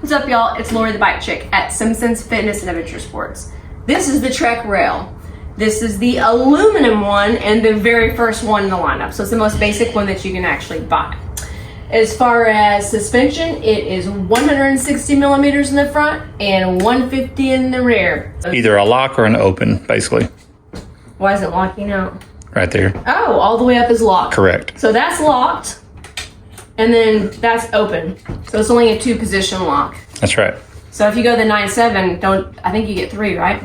What's up, y'all? It's Lori the Bike Chick at Simpson's Fitness and Adventure Sports. This is the Trek Rail. This is the aluminum one and the very first one in the lineup. So it's the most basic one that you can actually buy. As far as suspension, it is 160 millimeters in the front and 150 in the rear. Either a lock or an open, basically. Why is it locking out? Right there. Oh, all the way up is locked. Correct. So that's locked, and then that's open. So it's only a 2-position lock. That's right. So if you go the 9.7, I think you get 3, right?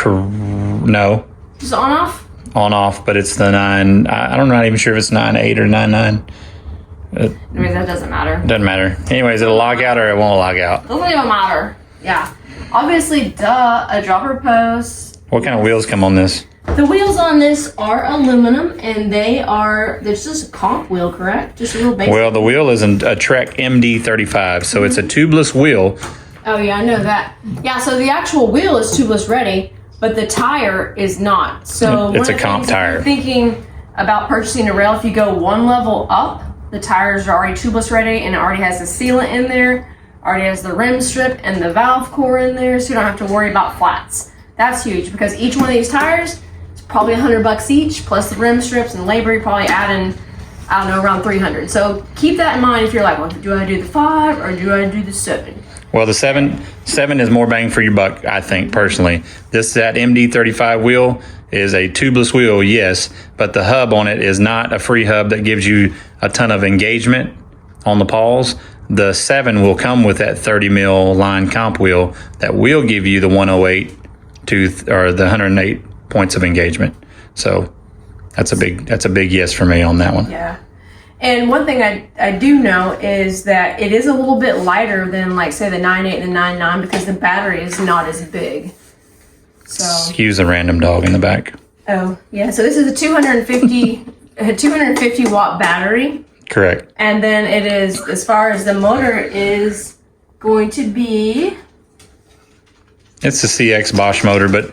No. Just on off? On off, but it's the 9. I'm not even sure if it's 9.8 or 9.9. I mean, that doesn't matter. Doesn't matter. Anyways, it'll log out or it won't log out. Doesn't even matter. Yeah. Obviously, a dropper post. What kind of wheels come on this? The wheels on this are aluminum, and there's just a comp wheel, correct? Just a real basic. Well, the wheel is a Trek MD35, so it's a tubeless wheel. Oh, yeah, I know that. Yeah, so the actual wheel is tubeless ready, but the tire is not. So it's a comp tire. If you're thinking about purchasing a rail, if you go one level up, the tires are already tubeless ready, and it already has the sealant in there, already has the rim strip and the valve core in there, so you don't have to worry about flats. That's huge because each one of these tires is probably $100 each, plus the rim strips and labor. You're probably adding, I don't know, around $300. So keep that in mind if you're like, well, do I do the 5 or do I do the 7? Well, the 7 is more bang for your buck, I think, personally. That MD35 wheel is a tubeless wheel, yes, but the hub on it is not a free hub that gives you a ton of engagement on the pawls. The 7 will come with that 30 mil line comp wheel that will give you the 108 or the 108 points of engagement. So that's a big yes for me on that one. Yeah. And one thing I do know is that it is a little bit lighter than, like, say, the 9.8 and the 9.9 because the battery is not as big. So Excuse the random dog in the back. Oh, yeah. So this is a 250 watt battery. Correct. And then it is, as far as the motor is going to be, it's a CX Bosch motor, but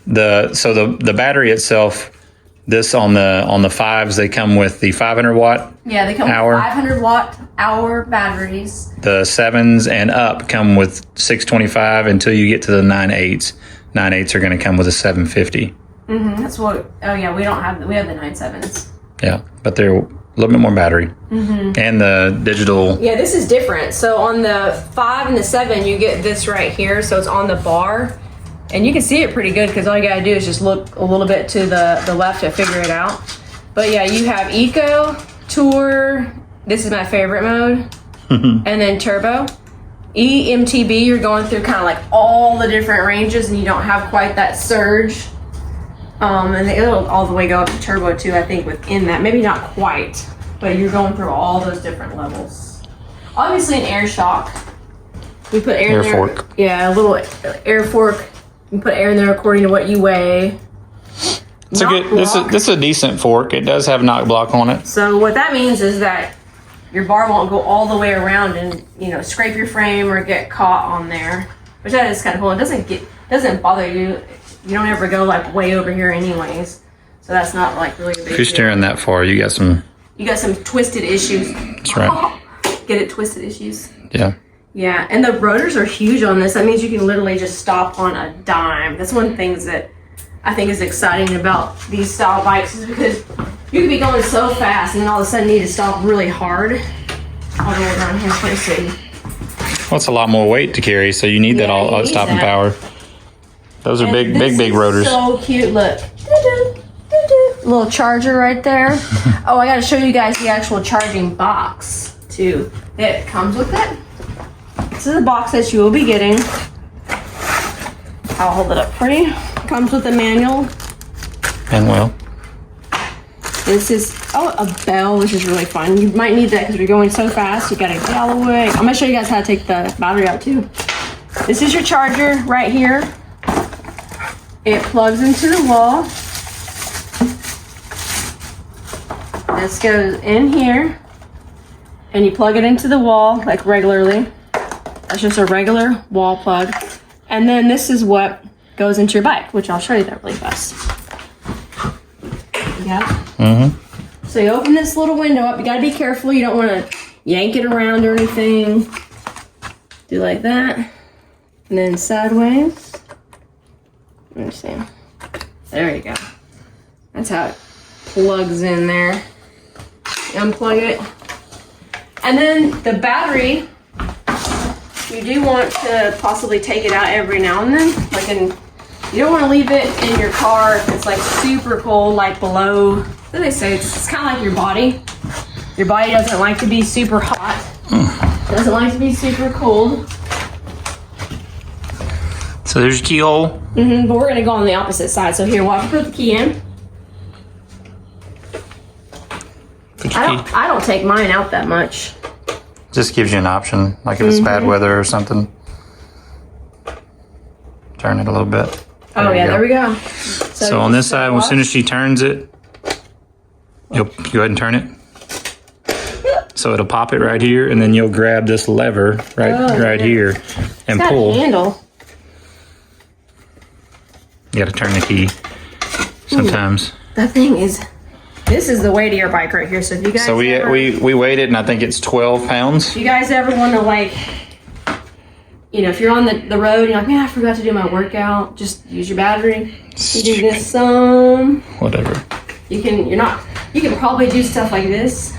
the battery itself, this on the 5s, they come with the 500 watt. Yeah, they come hour. with 500 watt hour batteries. The 7s and up come with 625 until you get to the 9.8s. 9.8s are going to come with a 750. That's what. Oh yeah, we have the 9.7s. Yeah, but they're a little bit more battery. And the digital. Yeah, this is different. So on the 5 and the 7, you get this right here. So it's on the bar. And you can see it pretty good because all you got to do is just look a little bit to the left to figure it out. But yeah, you have Eco, Tour. This is my favorite mode. And then Turbo. EMTB, you're going through kind of like all the different ranges and you don't have quite that surge. And it'll all the way go up to Turbo too, I think, within that. Maybe not quite, but you're going through all those different levels. Obviously an air shock. We put air in there. Fork. Yeah, a little air fork. You put air in there according to what you weigh. It's this is a decent fork. It does have knock block on it. So what that means is that your bar won't go all the way around and, you know, scrape your frame or get caught on there, which that is kind of cool. It doesn't bother you. You don't ever go like way over here anyways. So that's not like really a big deal. If you're steering that far, you got some twisted issues. That's right. Get it, twisted issues. Yeah. Yeah, and the rotors are huge on this. That means you can literally just stop on a dime. That's one of the things that I think is exciting about these style bikes is because you could be going so fast and then all of a sudden need to stop really hard. I'll go around here for a second. Well, it's a lot more weight to carry, so you need that all stopping power. Those are big rotors. So cute. Look. Little charger right there. Oh, I got to show you guys the actual charging box too. It comes with it. This is the box that you will be getting. I'll hold it up for you. Comes with a manual. And well. This is, a bell, which is really fun. You might need that because you're going so fast. You got to get out of the way. I'm going to show you guys how to take the battery out too. This is your charger right here. It plugs into the wall. This goes in here. And you plug it into the wall like regularly. That's just a regular wall plug. And then this is what goes into your bike, which I'll show you that really fast. Yeah. So you open this little window up. You gotta be careful. You don't want to yank it around or anything. Do like that. And then sideways. Let me see. There you go. That's how it plugs in there. Unplug it. And then the battery, you do want to possibly take it out every now and then. You don't want to leave it in your car if it's like super cold, like below, what do they say? It's kind of like your body. Your body doesn't like to be super hot. Doesn't like to be super cold. So there's your keyhole. But we're gonna go on the opposite side. So here, watch me put the key in. I don't take mine out that much. Just gives you an option, like if it's bad weather or something. Turn it a little bit. There we go. So on this side, as soon as she turns it, you'll go ahead and turn it. So it'll pop it right here, and then you'll grab this lever right here and pull. Handle. You got to turn the key sometimes. The thing is, this is the weight of your bike right here. So if you guys we weighed it, and I think it's 12 pounds. If you guys ever want to if you're on the road and you're like, man, I forgot to do my workout, just use your battery. You do this whatever. You can probably do stuff like this.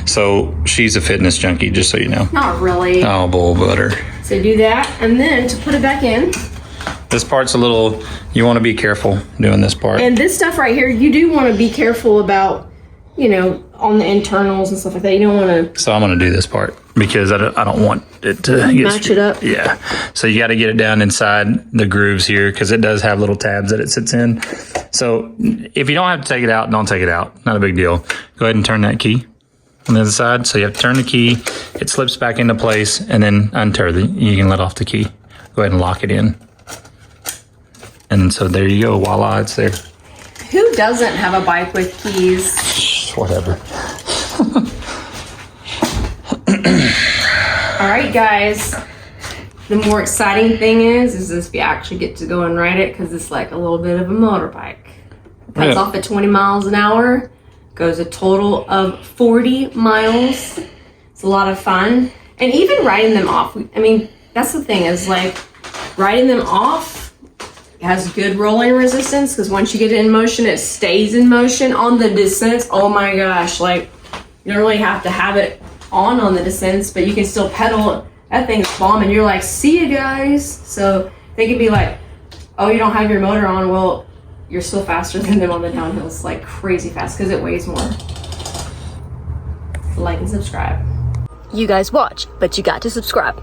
So she's a fitness junkie, just so you know. Not really. Oh, bull butter. So do that, and then to put it back in. This part's you want to be careful doing this part. And this stuff right here, you do want to be careful about, on the internals and stuff like that. You don't want to. So I'm going to do this part because I don't want it to match it up. Yeah. So you got to get it down inside the grooves here because it does have little tabs that it sits in. So if you don't have to take it out, don't take it out. Not a big deal. Go ahead and turn that key on the other side. So you have to turn the key. It slips back into place, and then you can let off the key. Go ahead and lock it in. And so there you go. Voila, it's there. Who doesn't have a bike with keys? Whatever. All right, guys. The more exciting thing is if you actually get to go and ride it, because it's like a little bit of a motorbike. It cuts off at 20 miles an hour, goes a total of 40 miles. It's a lot of fun. And even riding them off, that's the thing is riding them off has good rolling resistance, because once you get it in motion, it stays in motion. On the descents, oh my gosh, you don't really have to have it on the descents, but you can still pedal. That thing's bombing. You're like, see you guys. So they could be like, oh, you don't have your motor on. Well, you're still faster than them on the downhills, like crazy fast, because it weighs more. Like and subscribe. You guys watch, but you got to subscribe.